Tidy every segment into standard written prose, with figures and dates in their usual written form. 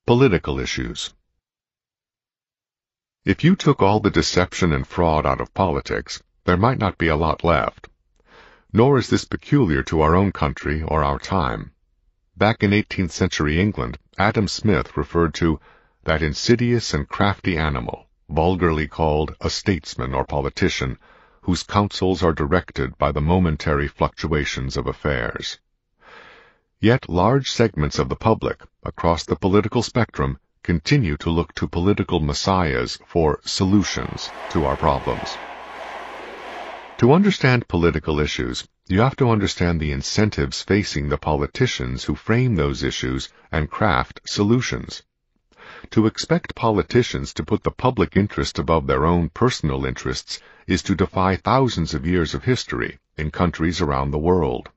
Political issues. If you took all the deception and fraud out of politics, there might not be a lot left. Nor is this peculiar to our own country or our time. Back in 18th century England, Adam Smith referred to that insidious and crafty animal, vulgarly called a statesman or politician, whose counsels are directed by the momentary fluctuations of affairs. Yet large segments of the public, across the political spectrum, continue to look to political messiahs for solutions to our problems. To understand political issues, you have to understand the incentives facing the politicians who frame those issues and craft solutions. To expect politicians to put the public interest above their own personal interests is to defy thousands of years of history in countries around the world.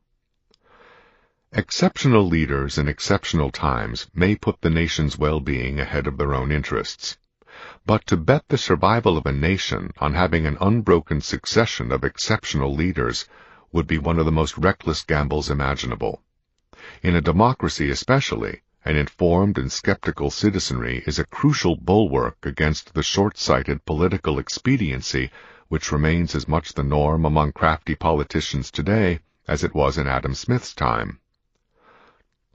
Exceptional leaders in exceptional times may put the nation's well-being ahead of their own interests. But to bet the survival of a nation on having an unbroken succession of exceptional leaders would be one of the most reckless gambles imaginable. In a democracy especially, an informed and skeptical citizenry is a crucial bulwark against the short-sighted political expediency which remains as much the norm among crafty politicians today as it was in Adam Smith's time.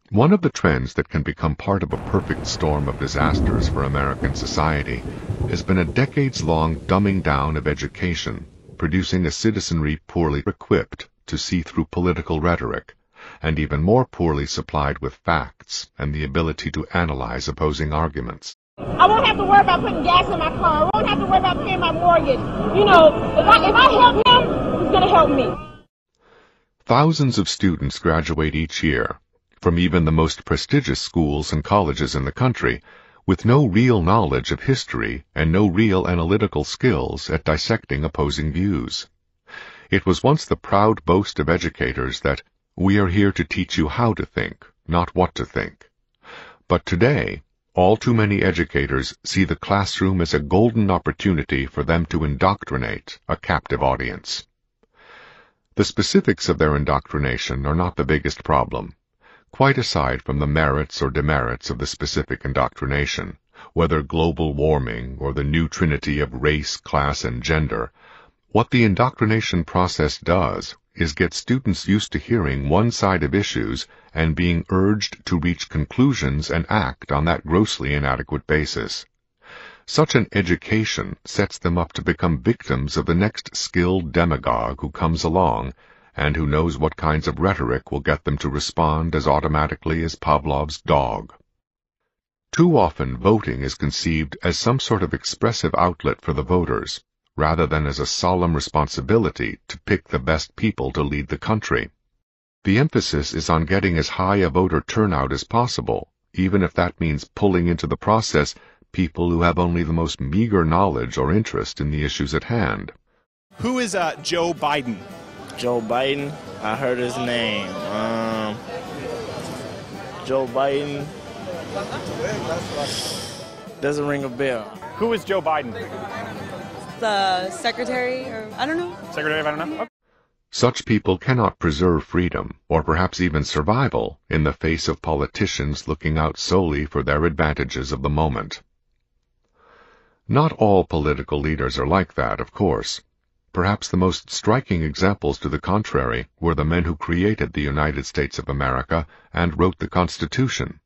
One of the trends that can become part of a perfect storm of disasters for American society has been a decades-long dumbing down of education, producing a citizenry poorly equipped to see through political rhetoric, and even more poorly supplied with facts and the ability to analyze opposing arguments. I won't have to worry about putting gas in my car. I won't have to worry about paying my mortgage. You know, if I help him, he's going to help me. Thousands of students graduate each year from even the most prestigious schools and colleges in the country, with no real knowledge of history and no real analytical skills at dissecting opposing views. It was once the proud boast of educators that we are here to teach you how to think, not what to think. But today, all too many educators see the classroom as a golden opportunity for them to indoctrinate a captive audience. The specifics of their indoctrination are not the biggest problem. Quite aside from the merits or demerits of the specific indoctrination, whether global warming or the new trinity of race, class, and gender, what the indoctrination process does is get students used to hearing one side of issues and being urged to reach conclusions and act on that grossly inadequate basis. Such an education sets them up to become victims of the next skilled demagogue who comes along, and who knows what kinds of rhetoric will get them to respond as automatically as Pavlov's dog. Too often voting is conceived as some sort of expressive outlet for the voters, rather than as a solemn responsibility to pick the best people to lead the country. The emphasis is on getting as high a voter turnout as possible, even if that means pulling into the process people who have only the most meager knowledge or interest in the issues at hand. Who is Joe Biden? Joe Biden, I heard his name. Joe Biden doesn't ring a bell. Who is Joe Biden? The secretary, or I don't know. Secretary, I don't know. Okay. Such people cannot preserve freedom, or perhaps even survival, in the face of politicians looking out solely for their advantages of the moment. Not all political leaders are like that, of course. Perhaps the most striking examples to the contrary were the men who created the United States of America and wrote the Constitution.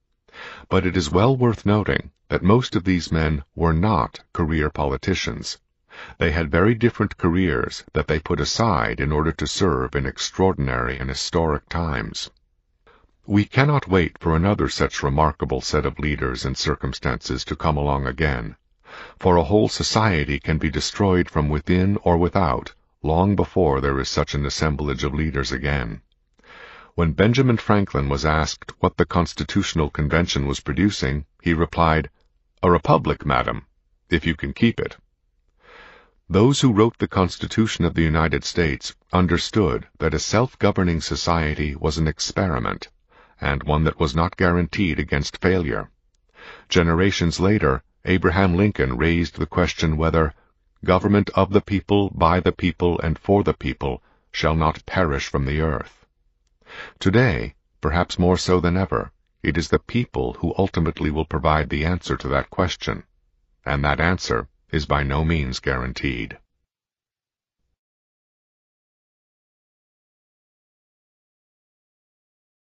But it is well worth noting that most of these men were not career politicians. They had very different careers that they put aside in order to serve in extraordinary and historic times. We cannot wait for another such remarkable set of leaders and circumstances to come along again, for a whole society can be destroyed from within or without long before there is such an assemblage of leaders again. When Benjamin Franklin was asked what the Constitutional Convention was producing, he replied, "A republic, madam, if you can keep it." Those who wrote the Constitution of the United States understood that a self-governing society was an experiment, and one that was not guaranteed against failure. Generations later, Abraham Lincoln raised the question whether government of the people, by the people, and for the people shall not perish from the earth. Today, perhaps more so than ever, it is the people who ultimately will provide the answer to that question, and that answer is by no means guaranteed.